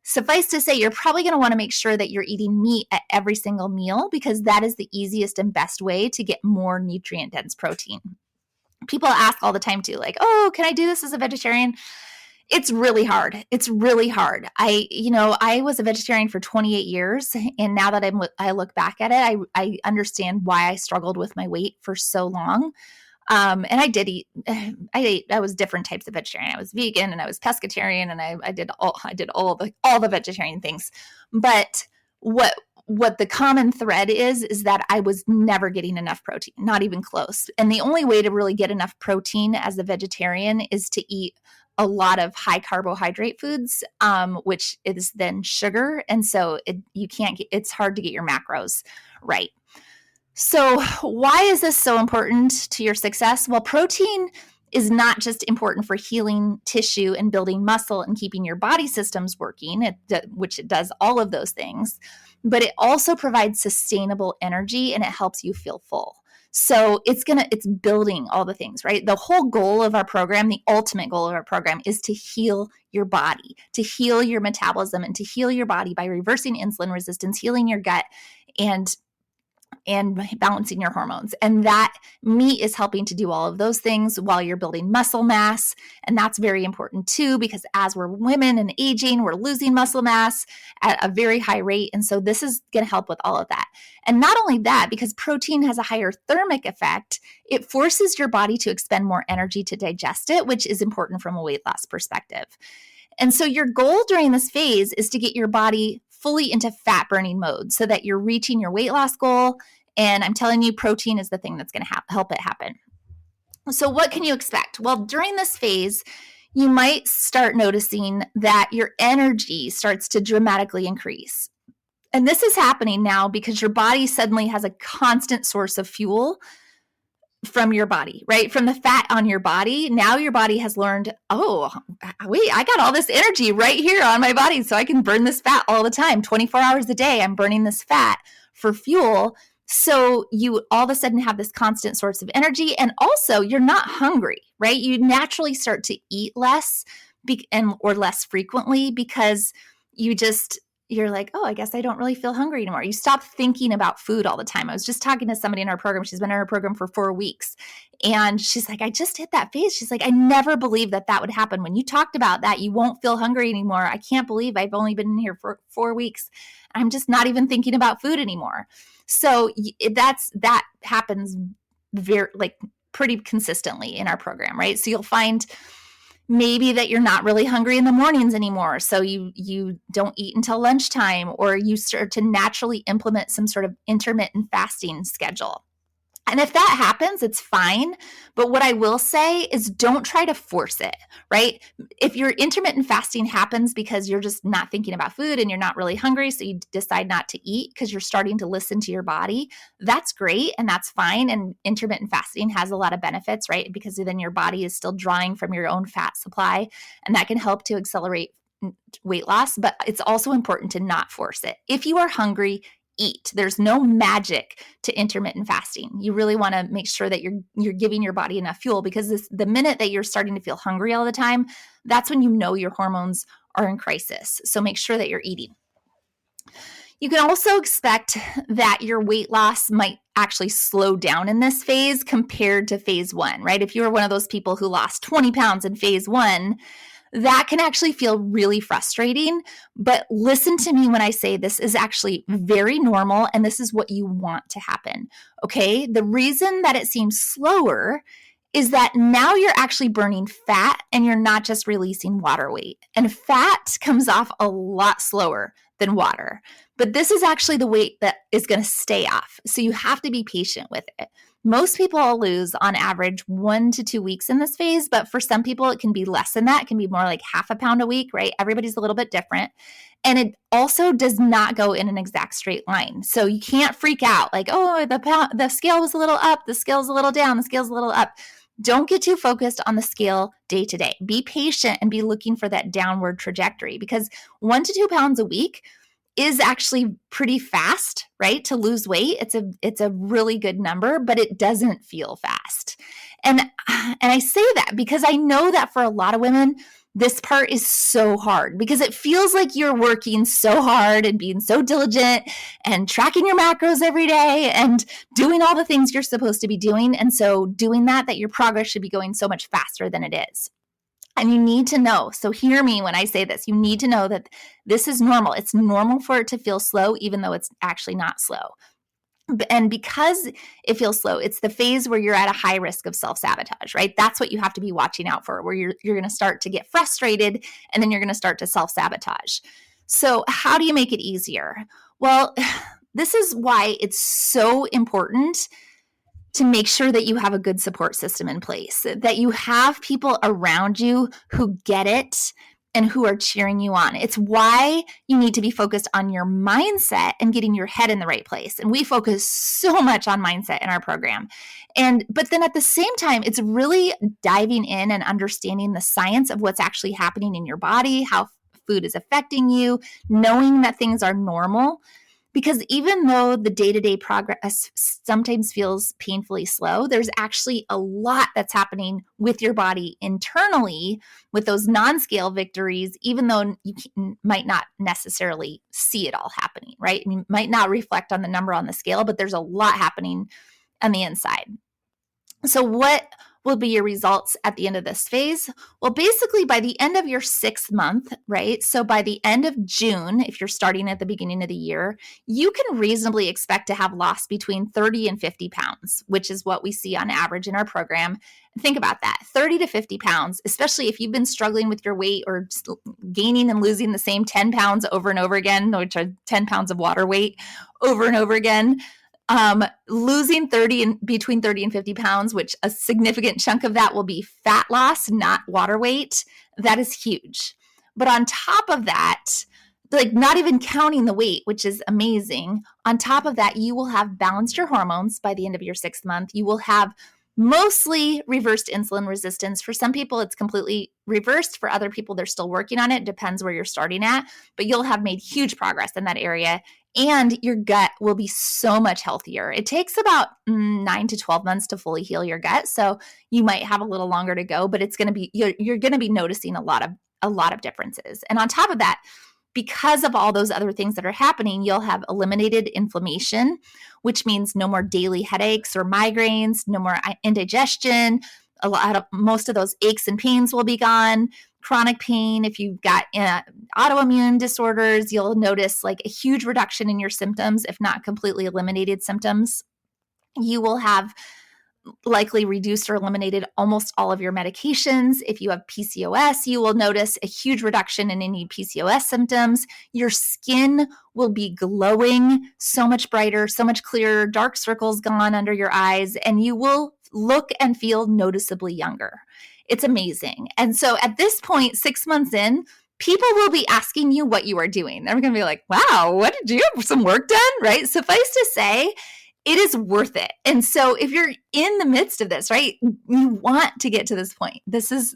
suffice to say, you're probably going to want to make sure that you're eating meat at every single meal, because that is the easiest and best way to get more nutrient-dense protein. People ask all the time too, oh, can I do this as a vegetarian? It's really hard. It's really hard. I was a vegetarian for 28 years, and now that I look back at it, I understand why I struggled with my weight for so long. And I was different types of vegetarian. I was vegan and I was pescatarian, and I did all the vegetarian things. But what the common thread is that I was never getting enough protein, not even close. And the only way to really get enough protein as a vegetarian is to eat a lot of high carbohydrate foods, which is then sugar. And so it's hard to get your macros right. So why is this so important to your success? Well, protein is not just important for healing tissue and building muscle and keeping your body systems working, which it does all of those things, but it also provides sustainable energy and it helps you feel full. So it's building all the things, right? The whole goal of our program, the ultimate goal of our program, is to heal your body, to heal your metabolism, and to heal your body by reversing insulin resistance, healing your gut, and and balancing your hormones. And that meat is helping to do all of those things while you're building muscle mass. And that's very important too, because as we're women and aging, we're losing muscle mass at a very high rate. And so this is going to help with all of that. And not only that, because protein has a higher thermic effect, it forces your body to expend more energy to digest it, which is important from a weight loss perspective. And so your goal during this phase is to get your body fully into fat burning mode so that you're reaching your weight loss goal. And I'm telling you, protein is the thing that's going to help it happen. So what can you expect? Well, during this phase, you might start noticing that your energy starts to dramatically increase. And this is happening now because your body suddenly has a constant source of fuel from your body, right? From the fat on your body. Now your body has learned, oh, wait, I got all this energy right here on my body, so I can burn this fat all the time. 24 hours a day, I'm burning this fat for fuel. So you all of a sudden have this constant source of energy. And also you're not hungry, right? You naturally start to eat less or less frequently because you're like, oh, I guess I don't really feel hungry anymore. You stop thinking about food all the time. I was just talking to somebody in our program. She's been in our program for 4 weeks. And she's like, I just hit that phase. She's like, I never believed that would happen. When you talked about that, you won't feel hungry anymore. I can't believe I've only been in here for 4 weeks. I'm just not even thinking about food anymore. So that happens pretty consistently in our program, right? So you'll find maybe that you're not really hungry in the mornings anymore. So you don't eat until lunchtime, or you start to naturally implement some sort of intermittent fasting schedule. And if that happens, it's fine. But what I will say is don't try to force it, right? If your intermittent fasting happens because you're just not thinking about food and you're not really hungry, so you decide not to eat because you're starting to listen to your body, that's great and that's fine. And intermittent fasting has a lot of benefits, right? Because then your body is still drawing from your own fat supply, and that can help to accelerate weight loss. But it's also important to not force it. If you are hungry, eat. There's no magic to intermittent fasting. You really want to make sure that you're giving your body enough fuel, because the minute that you're starting to feel hungry all the time, that's when you know your hormones are in crisis. So make sure that you're eating. You can also expect that your weight loss might actually slow down in this phase compared to phase 1, right? If you were one of those people who lost 20 pounds in phase 1, that can actually feel really frustrating. But listen to me when I say this is actually very normal, and this is what you want to happen, okay? The reason that it seems slower is that now you're actually burning fat and you're not just releasing water weight. And fat comes off a lot slower than water. But this is actually the weight that is going to stay off. So you have to be patient with it. Most people lose on average 1 to 2 weeks in this phase, but for some people it can be less than that. It can be more like half a pound a week, right? Everybody's a little bit different. And it also does not go in an exact straight line. So you can't freak out like, oh, the scale was a little up, the scale's a little down, the scale's a little up. Don't get too focused on the scale day to day. Be patient and be looking for that downward trajectory, because 1 to 2 pounds a week is actually pretty fast, right? To lose weight. It's a really good number, but it doesn't feel fast. And I say that because I know that for a lot of women, this part is so hard because it feels like you're working so hard and being so diligent and tracking your macros every day and doing all the things you're supposed to be doing. And so doing that your progress should be going so much faster than it is. And you need to know, so hear me when I say this, you need to know that this is normal. It's normal for it to feel slow, even though it's actually not slow. And because it feels slow, it's the phase where you're at a high risk of self-sabotage, right? That's what you have to be watching out for, where you're going to start to get frustrated and then you're going to start to self-sabotage. So how do you make it easier? Well, this is why it's so important to make sure that you have a good support system in place, that you have people around you who get it and who are cheering you on. It's why you need to be focused on your mindset and getting your head in the right place. And we focus so much on mindset in our program. But then at the same time, it's really diving in and understanding the science of what's actually happening in your body, how food is affecting you, knowing that things are normal. Because even though the day-to-day progress sometimes feels painfully slow, there's actually a lot that's happening with your body internally with those non-scale victories, even though you might not necessarily see it all happening, right? You might not reflect on the number on the scale, but there's a lot happening on the inside. So what will be your results at the end of this phase? Well, basically by the end of your 6th month, right? So by the end of June, if you're starting at the beginning of the year, you can reasonably expect to have lost between 30 and 50 pounds, which is what we see on average in our program. Think about that, 30 to 50 pounds, especially if you've been struggling with your weight or just gaining and losing the same 10 pounds over and over again, which are 10 pounds of water weight over and over again. Losing between 30 and 50 pounds, which a significant chunk of that will be fat loss, not water weight. That is huge. But on top of that, like not even counting the weight, which is amazing. On top of that, you will have balanced your hormones by the end of your 6th month. You will have mostly reversed insulin resistance. For some people, it's completely reversed. For other people, they're still working on it. Depends where you're starting at, but you'll have made huge progress in that area. And your gut will be so much healthier. It takes about 9 to 12 months to fully heal your gut. So you might have a little longer to go, but it's going to be, you're going to be noticing a lot of differences. And on top of that, because of all those other things that are happening, you'll have eliminated inflammation, which means no more daily headaches or migraines, no more indigestion. Most of those aches and pains will be gone. Chronic pain, if you've got autoimmune disorders, you'll notice like a huge reduction in your symptoms, if not completely eliminated symptoms. You will have likely reduced or eliminated almost all of your medications. If you have PCOS, you will notice a huge reduction in any PCOS symptoms. Your skin will be glowing, so much brighter, so much clearer, dark circles gone under your eyes, and you will look and feel noticeably younger. It's amazing. And so at this point, 6 months in, people will be asking you what you are doing. They're going to be like, wow, what did you have some work done? Right? Suffice to say, it is worth it. And so if you're in the midst of this, right, you want to get to this point. This is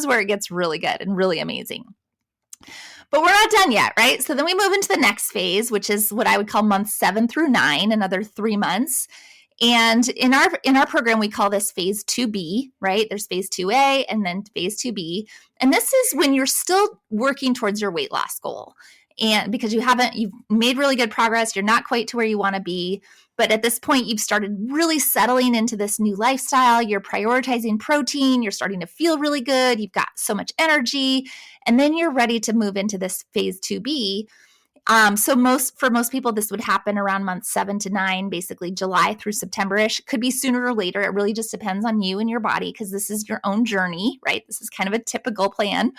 where it gets really good and really amazing. But we're not done yet, right? So then we move into the next phase, which is what I would call months 7 through 9, another 3 months. And in our program, we call this phase 2B, right? There's phase 2A and then phase 2B. And this is when you're still working towards your weight loss goal. And because you've made really good progress, you're not quite to where you want to be. But at this point, you've started really settling into this new lifestyle. You're prioritizing protein. You're starting to feel really good. You've got so much energy. And then you're ready to move into this phase 2B. So for most people, this would happen around months 7 to 9, basically July through September-ish. Could be sooner or later. It really just depends on you and your body because this is your own journey, right? This is kind of a typical plan.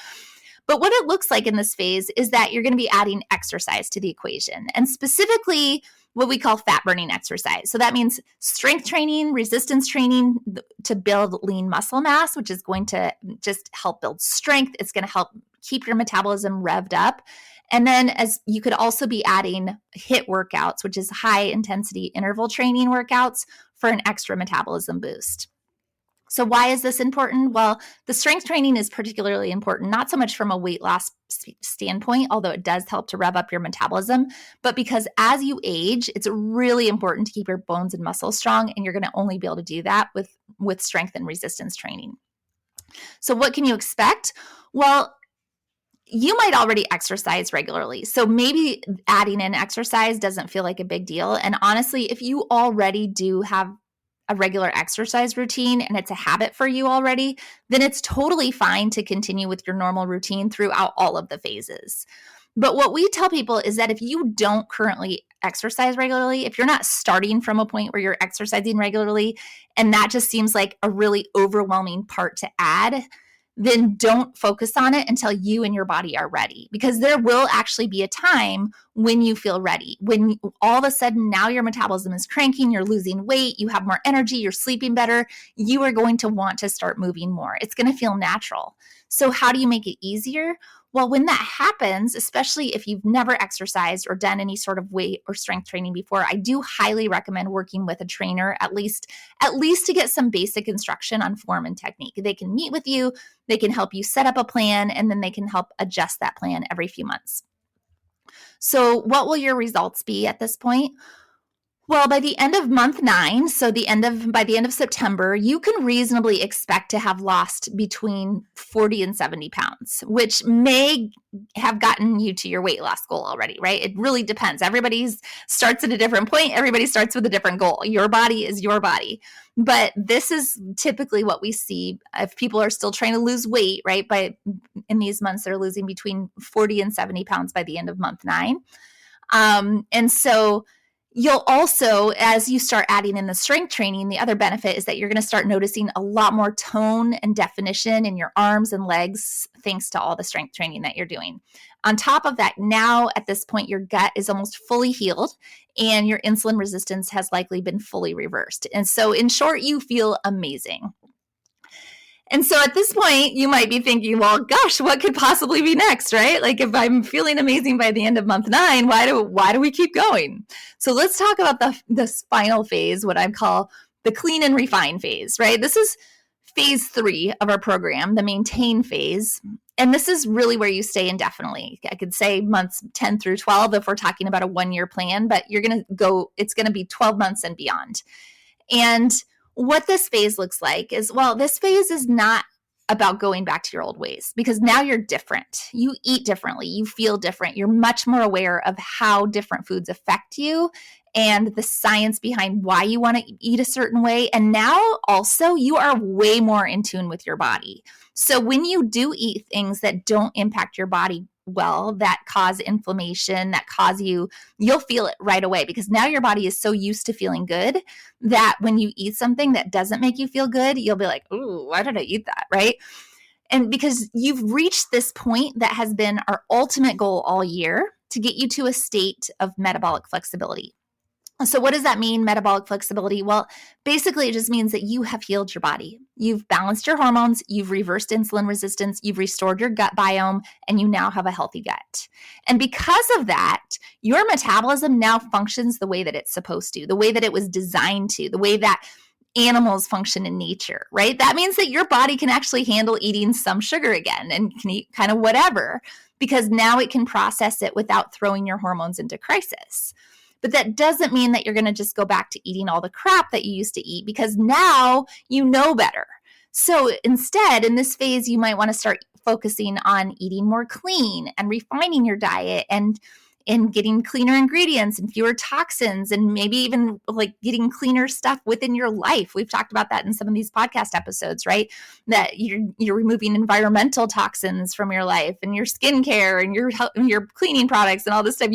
But what it looks like in this phase is that you're going to be adding exercise to the equation, and specifically what we call fat burning exercise. So that means strength training, resistance training to build lean muscle mass, which is going to just help build strength. It's going to help keep your metabolism revved up. And then as you could also be adding HIIT workouts, which is high intensity interval training workouts for an extra metabolism boost. So why is this important? Well, the strength training is particularly important, not so much from a weight loss standpoint, although it does help to rev up your metabolism, but because as you age, it's really important to keep your bones and muscles strong, and you're going to only be able to do that with strength and resistance training. So what can you expect? Well, you might already exercise regularly. So maybe adding in exercise doesn't feel like a big deal. And honestly, if you already do have a regular exercise routine and it's a habit for you already, then it's totally fine to continue with your normal routine throughout all of the phases. But what we tell people is that if you don't currently exercise regularly, if you're not starting from a point where you're exercising regularly, and that just seems like a really overwhelming part to add, then don't focus on it until you and your body are ready, because there will actually be a time when you feel ready, when all of a sudden now your metabolism is cranking, you're losing weight, you have more energy, you're sleeping better, you are going to want to start moving more. It's going to feel natural. So how do you make it easier? Well, when that happens, especially if you've never exercised or done any sort of weight or strength training before, I do highly recommend working with a trainer, at least to get some basic instruction on form and technique. They can meet with you, they can help you set up a plan, and then they can help adjust that plan every few months. So what will your results be at this point? Well, by the end of month 9, so by the end of September, you can reasonably expect to have lost between 40 and 70 pounds, which may have gotten you to your weight loss goal already, right? It really depends. Everybody starts at a different point. Everybody starts with a different goal. Your body is your body. But this is typically what we see if people are still trying to lose weight, right? In these months, they're losing between 40 and 70 pounds by the end of month 9. And so you'll also, as you start adding in the strength training, the other benefit is that you're going to start noticing a lot more tone and definition in your arms and legs, thanks to all the strength training that you're doing. On top of that, now at this point, your gut is almost fully healed and your insulin resistance has likely been fully reversed. And so in short, you feel amazing. And so at this point, you might be thinking, well, gosh, what could possibly be next, right? Like if I'm feeling amazing by the end of month 9, why do we keep going? So let's talk about this final phase, what I call the clean and refine phase, right? This is phase 3 of our program, the maintain phase. And this is really where you stay indefinitely. I could say months 10 through 12 if we're talking about a 1-year plan, but it's going to be 12 months and beyond. And what this phase looks like is, well, this phase is not about going back to your old ways because now you're different. You eat differently. You feel different. You're much more aware of how different foods affect you and the science behind why you want to eat a certain way. And now also you are way more in tune with your body. So when you do eat things that don't impact your body well, that cause inflammation, you'll feel it right away because now your body is so used to feeling good that when you eat something that doesn't make you feel good, you'll be like, ooh, why did I eat that, right? And because you've reached this point that has been our ultimate goal all year to get you to a state of metabolic flexibility. So what does that mean, metabolic flexibility? Well, basically it just means that you have healed your body. You've balanced your hormones, you've reversed insulin resistance, you've restored your gut biome, and you now have a healthy gut. And because of that, your metabolism now functions the way that it's supposed to, the way that it was designed to, the way that animals function in nature, right? That means that your body can actually handle eating some sugar again and can eat kind of whatever, because now it can process it without throwing your hormones into crisis. But that doesn't mean that you're going to just go back to eating all the crap that you used to eat because now you know better. So instead, in this phase, you might want to start focusing on eating more clean and refining your diet and getting cleaner ingredients and fewer toxins and maybe even like getting cleaner stuff within your life. We've talked about that in some of these podcast episodes, right? That you're removing environmental toxins from your life and your skincare and your cleaning products and all this stuff.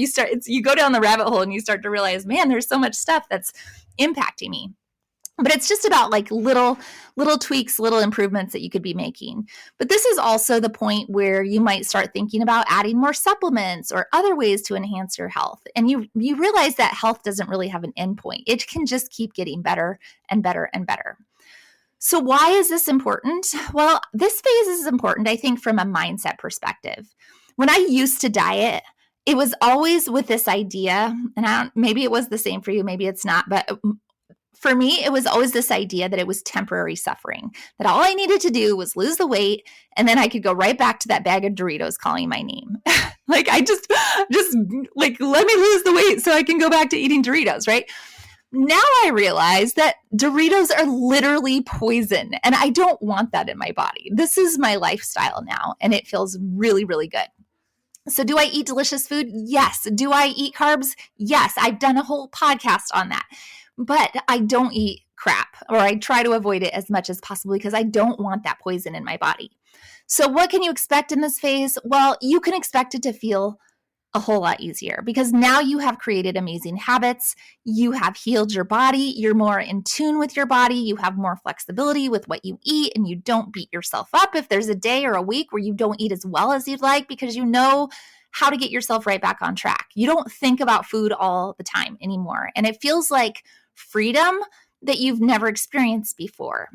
You go down the rabbit hole and you start to realize, man, there's so much stuff that's impacting me. But it's just about like little tweaks, little improvements that you could be making. But this is also the point where you might start thinking about adding more supplements or other ways to enhance your health. And you realize that health doesn't really have an endpoint. It can just keep getting better and better and better. So why is this important? Well, this phase is important, I think, from a mindset perspective. When I used to diet, it was always with this idea, and maybe it was the same for you, maybe it's not, but for me, it was always this idea that it was temporary suffering, that all I needed to do was lose the weight and then I could go right back to that bag of Doritos calling my name. Like I just like, let me lose the weight so I can go back to eating Doritos, right? Now I realize that Doritos are literally poison and I don't want that in my body. This is my lifestyle now and it feels really, really good. So do I eat delicious food? Yes. Do I eat carbs? Yes. I've done a whole podcast on that. But I don't eat crap, or I try to avoid it as much as possible because I don't want that poison in my body. So what can you expect in this phase? Well, you can expect it to feel a whole lot easier because now you have created amazing habits. You have healed your body. You're more in tune with your body. You have more flexibility with what you eat, and you don't beat yourself up if there's a day or a week where you don't eat as well as you'd like because you know how to get yourself right back on track. You don't think about food all the time anymore. And it feels like freedom that you've never experienced before.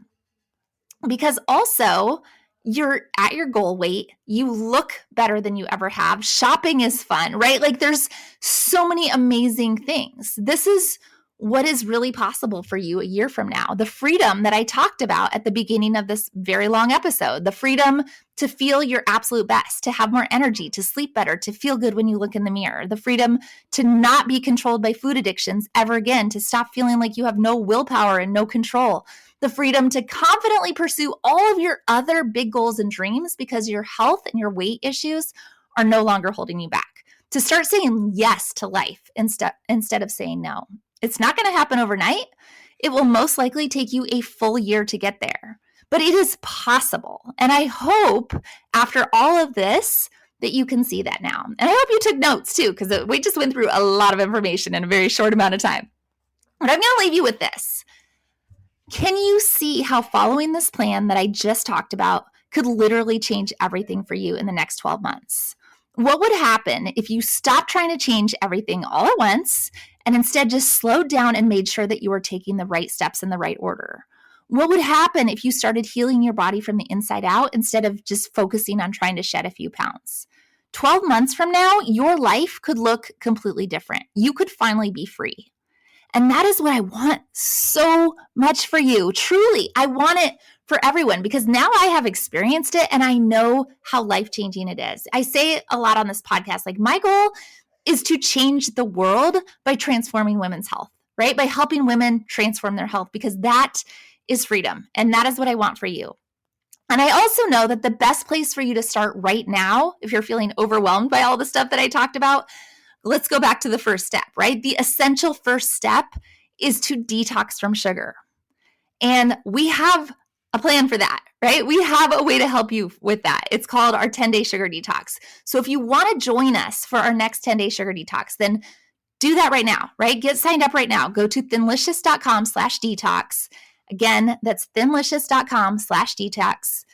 Because also, you're at your goal weight, you look better than you ever have. Shopping is fun, right? Like there's so many amazing things. This is what is really possible for you a year from now. The freedom that I talked about at the beginning of this very long episode, the freedom to feel your absolute best, to have more energy, to sleep better, to feel good when you look in the mirror, the freedom to not be controlled by food addictions ever again, to stop feeling like you have no willpower and no control, the freedom to confidently pursue all of your other big goals and dreams because your health and your weight issues are no longer holding you back, to start saying yes to life instead of saying no. It's not going to happen overnight. It will most likely take you a full year to get there, but it is possible. And I hope after all of this that you can see that now. And I hope you took notes too, because we just went through a lot of information in a very short amount of time. But I'm going to leave you with this. Can you see how following this plan that I just talked about could literally change everything for you in the next 12 months? What would happen if you stopped trying to change everything all at once and instead just slowed down and made sure that you were taking the right steps in the right order? What would happen if you started healing your body from the inside out instead of just focusing on trying to shed a few pounds? 12 months from now, your life could look completely different. You could finally be free. And that is what I want so much for you. Truly, I want it for everyone because now I have experienced it and I know how life-changing it is. I say it a lot on this podcast, like my goal is to change the world by transforming women's health, right? By helping women transform their health because that is freedom. And that is what I want for you. And I also know that the best place for you to start right now, if you're feeling overwhelmed by all the stuff that I talked about, let's go back to the first step, right? The essential first step is to detox from sugar. And we have a plan for that, right? We have a way to help you with that. It's called our 10-day sugar detox. So if you want to join us for our next 10-day sugar detox, then do that right now, right? Get signed up right now. Go to thinlicious.com/detox. Again, that's thinlicious.com/detox.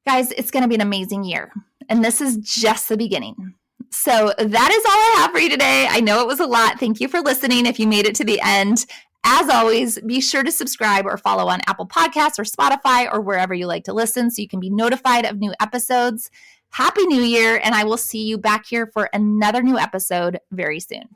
Guys, it's going to be an amazing year. And this is just the beginning. So that is all I have for you today. I know it was a lot. Thank you for listening if you made it to the end. As always, be sure to subscribe or follow on Apple Podcasts or Spotify or wherever you like to listen so you can be notified of new episodes. Happy New Year, and I will see you back here for another new episode very soon.